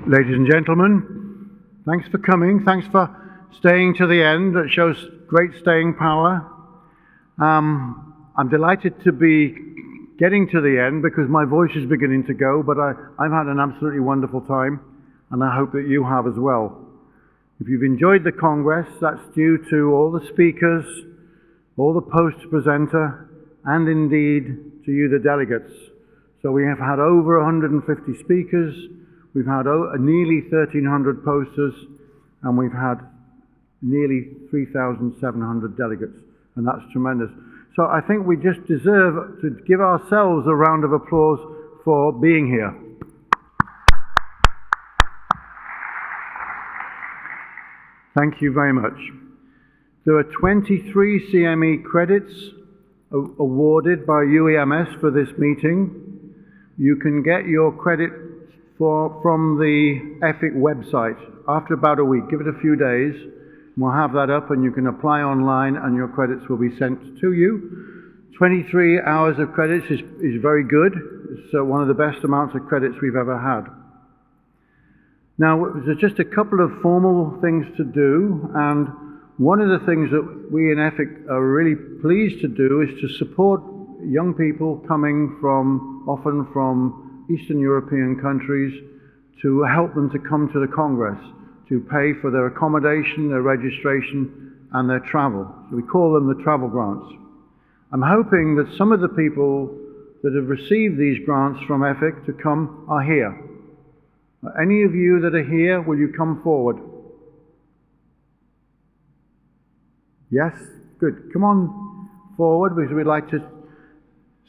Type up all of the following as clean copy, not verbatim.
Ladies and gentlemen, thanks for coming. Thanks for staying to the end. It shows great staying power. I'm delighted to be getting to the end because my voice is beginning to go, but I've had an absolutely wonderful time, and I hope that you have as well. If you've enjoyed the Congress, that's due to all the speakers, all the post-presenter, and indeed to you, the delegates. So we have had over 150 speakers, we've had nearly 1,300 posters, and we've had nearly 3,700 delegates, and that's tremendous. So I think we just deserve to give ourselves a round of applause for being here. Thank you very much. There are 23 CME credits awarded by UEMS for this meeting. You can get your credit from the EFiC website after about a week. Give it a few days. We'll have that up and you can apply online and your credits will be sent to you. 23 hours of credits is very good. It's one of the best amounts of credits we've ever had. Now, there's just a couple of formal things to do, and one of the things that we in EFiC are really pleased to do is to support young people coming often from Eastern European countries, to help them to come to the Congress, to pay for their accommodation, their registration, and their travel. So we call them the travel grants. I'm hoping that some of the people that have received these grants from EFiC to come are here. Any of you that are here, will you come forward? Yes? Good. Come on forward because we'd like to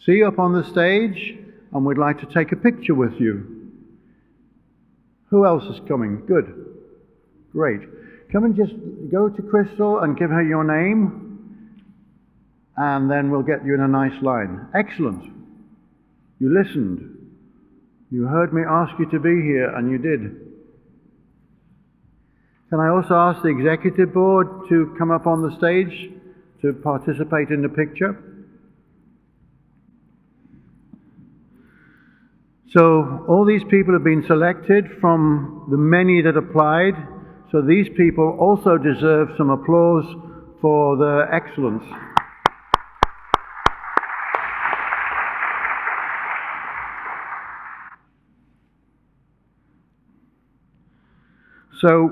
see you up on the stage and we'd like to take a picture with you. Who else is coming? Good. Great. Come and just go to Crystal and give her your name, and then we'll get you in a nice line. Excellent. You listened. You heard me ask you to be here, and you did. Can I also ask the executive board to come up on the stage to participate in the picture? So all these people have been selected from the many that applied. So these people also deserve some applause for their excellence. So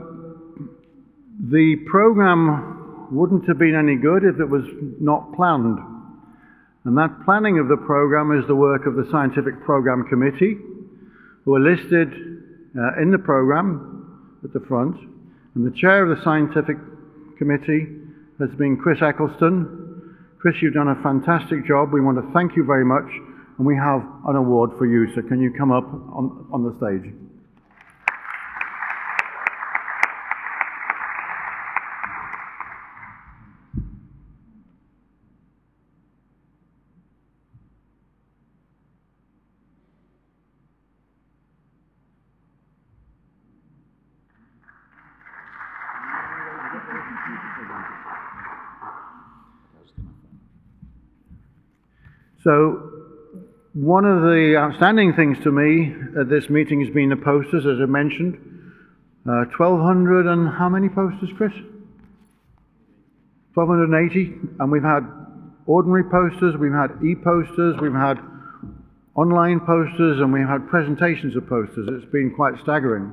the program wouldn't have been any good if it was not planned. And that planning of the program is the work of the Scientific Program Committee, who are listed in the program at the front. And the chair of the Scientific Committee has been Chris Eccleston. Chris, you've done a fantastic job. We want to thank you very much. And we have an award for you. So can you come up on the stage? So, one of the outstanding things to me at this meeting has been the posters, as I mentioned. 1,200 and how many posters, Chris? 1,280, and we've had ordinary posters, we've had e-posters, we've had online posters, and we've had presentations of posters. It's been quite staggering.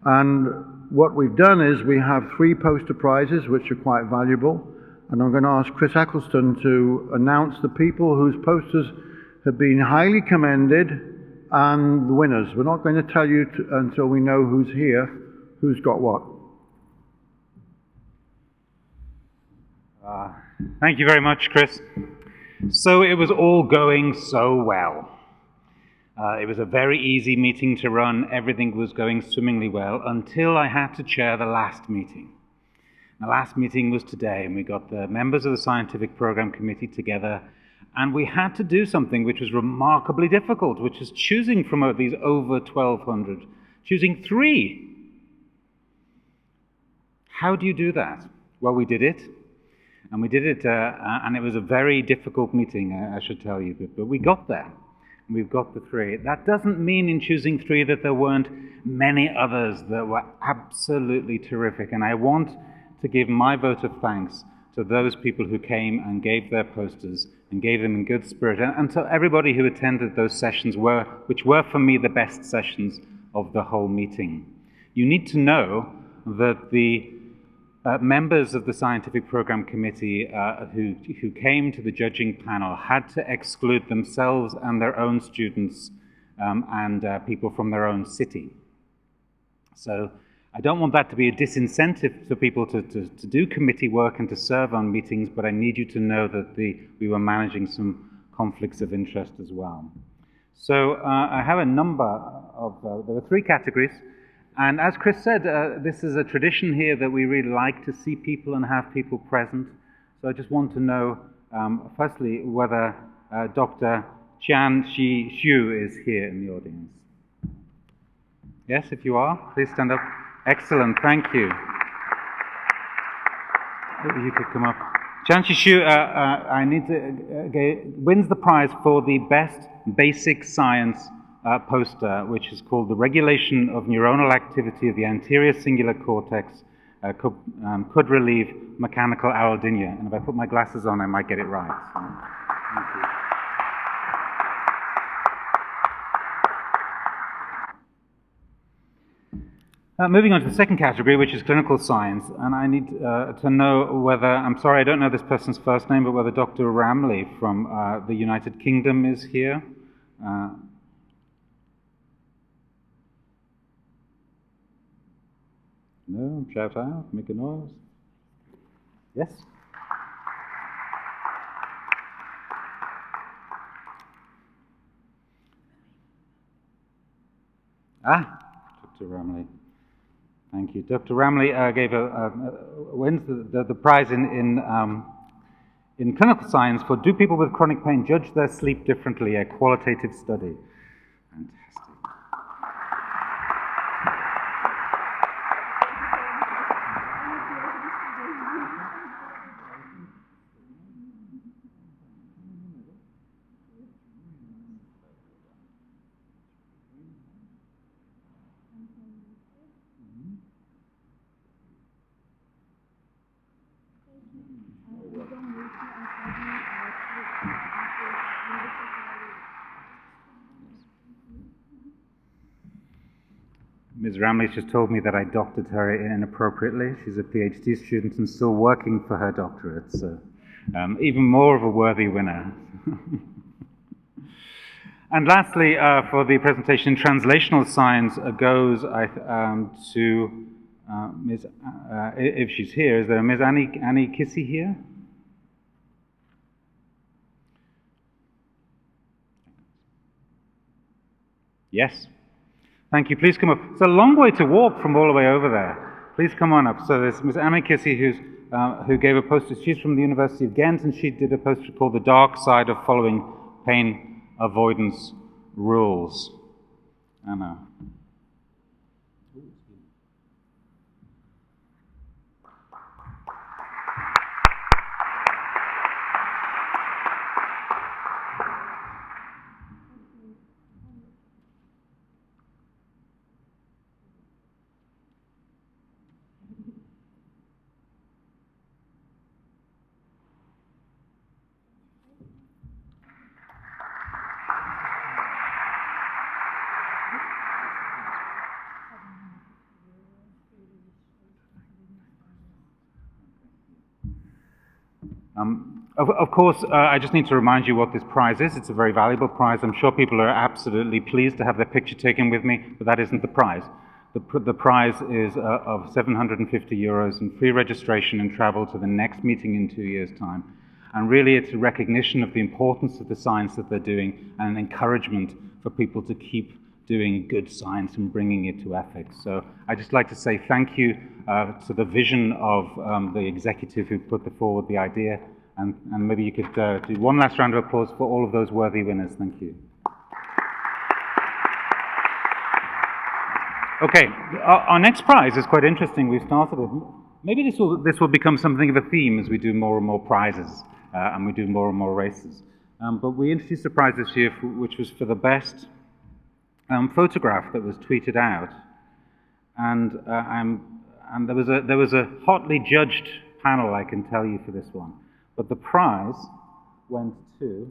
And what we've done is we have 3 poster prizes, which are quite valuable. And I'm going to ask Chris Eccleston to announce the people whose posters have been highly commended and the winners. We're not going to tell you until we know who's here, who's got what. Thank you very much, Chris. So it was all going so well. It was a very easy meeting to run. Everything was going swimmingly well until I had to chair the last meeting. The last meeting was today, and we got the members of the Scientific Program Committee together, and we had to do something which was remarkably difficult, which is choosing from these over 1,200, choosing 3. How do you do that? Well, we did it, and we did it, and it was a very difficult meeting, I should tell you, but we got there. We've got the 3. That doesn't mean in choosing 3 that there weren't many others that were absolutely terrific. And I want to give my vote of thanks to those people who came and gave their posters and gave them in good spirit, and to everybody who attended those sessions, which were for me the best sessions of the whole meeting. You need to know that the members of the scientific program committee who came to the judging panel had to exclude themselves and their own students and people from their own city. So I don't want that to be a disincentive for people to do committee work and to serve on meetings, but I need you to know that we were managing some conflicts of interest as well. So I have a number of, there were 3 categories. And as Chris said, this is a tradition here that we really like to see people and have people present. So I just want to know, firstly, whether Dr. Jianxi Xu is here in the audience. Yes, if you are, please stand up. Excellent, thank you. You could come up. Jianxi Xu wins the prize for the best basic science poster, which is called The Regulation of Neuronal Activity of the Anterior Cingulate Cortex could relieve mechanical allodynia. And if I put my glasses on, I might get it right. So, thank you. Moving on to the second category, which is clinical science, and I need to know whether, I'm sorry I don't know this person's first name, but whether Dr. Ramley from the United Kingdom is here. No, shout out, make a noise. Yes? Dr. Ramley. Thank you. Dr. Ramley wins the prize in clinical science for Do People with Chronic Pain Judge Their Sleep Differently? A qualitative study. Fantastic. Ms. Ramley's just told me that I doctored her inappropriately. She's a PhD student and still working for her doctorate, so even more of a worthy winner. And lastly, for the presentation in translational science goes to Ms. If she's here, is there Ms. Annie Kissy here? Yes. Thank you. Please come up. It's a long way to walk from all the way over there. Please come on up. So there's Ms. Annie Kissy, who gave a poster. She's from the University of Ghent, and she did a poster called The Dark Side of Following Pain Avoidance Rules. Anna. Of course, I just need to remind you what this prize is. It's a very valuable prize. I'm sure people are absolutely pleased to have their picture taken with me, but that isn't the prize. The prize is of 750 euros and free registration and travel to the next meeting in 2 years' time. And really, it's a recognition of the importance of the science that they're doing and an encouragement for people to keep doing good science and bringing it to ethics. So I'd just like to say thank you to the vision of the executive who put forward the idea, and maybe you could do one last round of applause for all of those worthy winners. Thank you. Okay, our next prize is quite interesting. We've started it. Maybe this will become something of a theme as we do more and more prizes and we do more and more races. But we introduced a prize this year which was for the best photograph that was tweeted out. And there was a hotly judged panel, I can tell you, for this one. But the prize went to,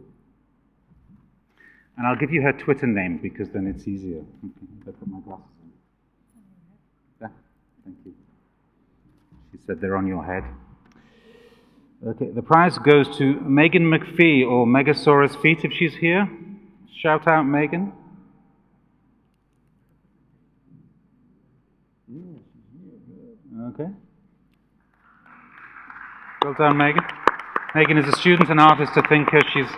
and I'll give you her Twitter name because then it's easier. Okay, I put my glasses on. Yeah, thank you. She said they're on your head. Okay, the prize goes to Megan McPhee, or Megasaurus Feet, if she's here. Shout out, Megan. Okay. Well done, Megan. Megan is a student and artist, a thinker. She's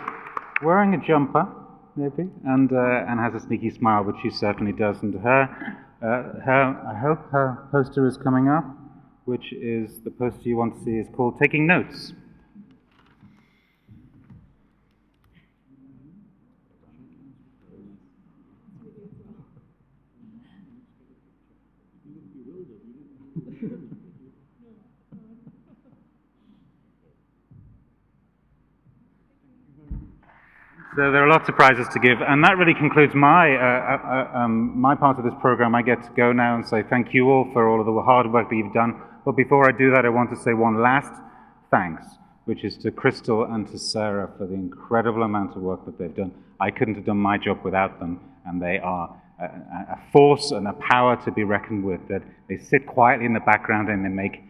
wearing a jumper, maybe, and has a sneaky smile, which she certainly does. And I hope her poster is coming up, which is the poster you want to see, is called Taking Notes. So there are lots of prizes to give, and that really concludes my my part of this program. I get to go now and say thank you all for all of the hard work that you've done. But before I do that, I want to say one last thanks, which is to Crystal and to Sarah for the incredible amount of work that they've done. I couldn't have done my job without them, and they are a force and a power to be reckoned with. That they sit quietly in the background and they make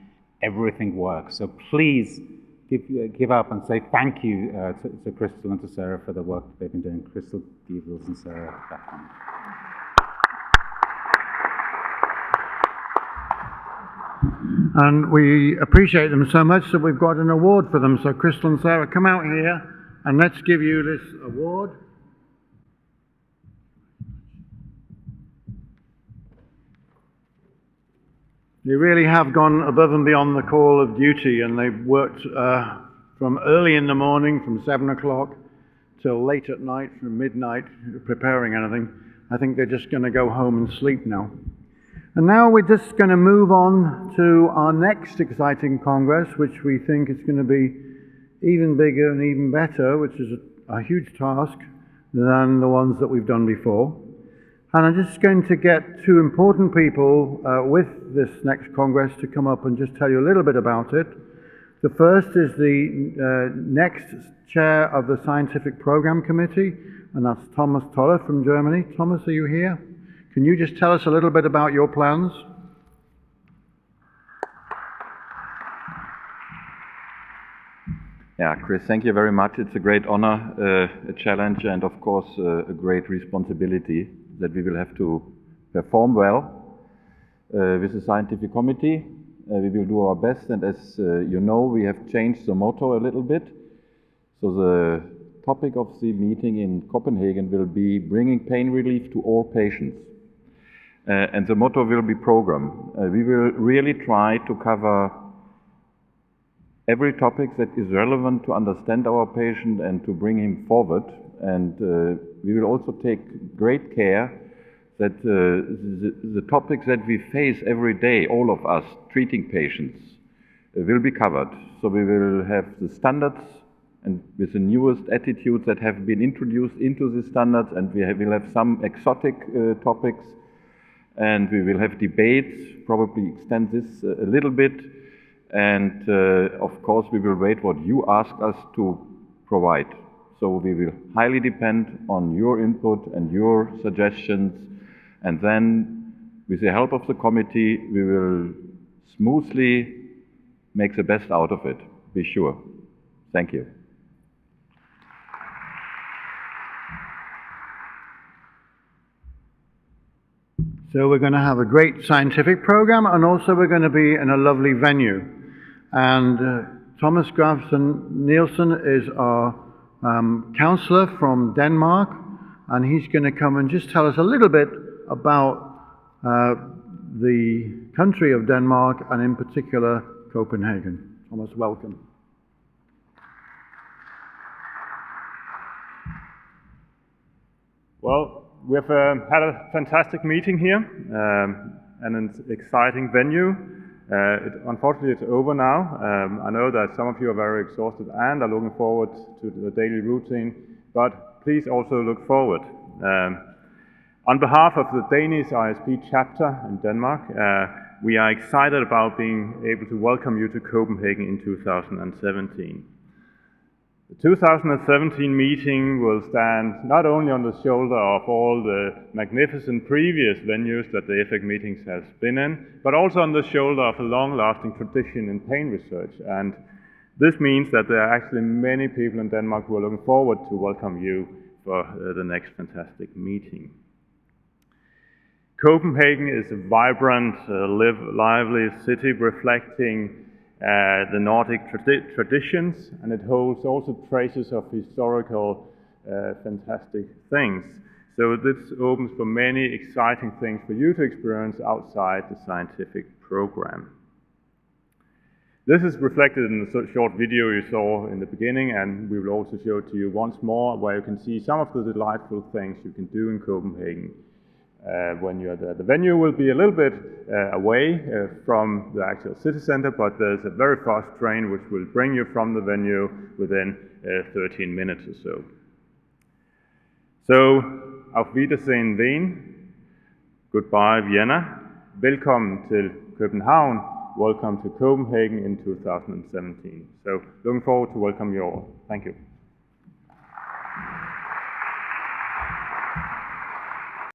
everything work. So please give up and say thank you to Crystal and to Sarah for the work that they've been doing. Crystal, Gievels, and Sarah, back on. And we appreciate them so much that we've got an award for them. So Crystal and Sarah, come out here and let's give you this award. They really have gone above and beyond the call of duty, and they've worked from early in the morning, from 7 o'clock, till late at night, from midnight, preparing anything. I think they're just going to go home and sleep now. And now we're just going to move on to our next exciting Congress, which we think is going to be even bigger and even better, which is a huge task than the ones that we've done before. And I'm just going to get two important people with this next Congress to come up and just tell you a little bit about it. The first is the next chair of the Scientific Program Committee, and that's Thomas Toller from Germany. Thomas, are you here? Can you just tell us a little bit about your plans? Yeah, Chris, thank you very much. It's a great honor, a challenge, and of course a great responsibility that we will have to perform well with the scientific committee. We will do our best, and as you know, we have changed the motto a little bit. So the topic of the meeting in Copenhagen will be bringing pain relief to all patients. And the motto will be program. We will really try to cover every topic that is relevant to understand our patient and to bring him forward. And we will also take great care that the topics that we face every day, all of us treating patients, will be covered. So we will have the standards and with the newest attitudes that have been introduced into the standards, and will have some exotic topics, and we will have debates, probably extend this a little bit. And of course, we will wait what you ask us to provide. So we will highly depend on your input and your suggestions. And then, with the help of the committee, we will smoothly make the best out of it. Be sure. Thank you. So we're going to have a great scientific program, and also we're going to be in a lovely venue. And Thomas Grafson Nielsen is our counselor from Denmark, and he's going to come and just tell us a little bit about the country of Denmark, and in particular Copenhagen. Thomas, welcome. Well, we have had a fantastic meeting here and an exciting venue. Unfortunately, it's over now. I know that some of you are very exhausted and are looking forward to the daily routine, but please also look forward. On behalf of the Danish ISP chapter in Denmark, we are excited about being able to welcome you to Copenhagen in 2017. The 2017 meeting will stand not only on the shoulder of all the magnificent previous venues that the EFiC meetings has been in, but also on the shoulder of a long-lasting tradition in pain research. And this means that there are actually many people in Denmark who are looking forward to welcome you for the next fantastic meeting. Copenhagen is a vibrant, lively city reflecting the Nordic traditions, and it holds also traces of historical fantastic things. So this opens for many exciting things for you to experience outside the scientific program. This is reflected in the short video you saw in the beginning, and we will also show it to you once more, where you can see some of the delightful things you can do in Copenhagen when you're there. The venue will be a little bit away from the actual city center, but there's a very fast train which will bring you from the venue within 13 minutes or so. So, auf Wiedersehen Wien, goodbye Vienna, velkommen til København, welcome to Copenhagen in 2017. So, looking forward to welcome you all. Thank you.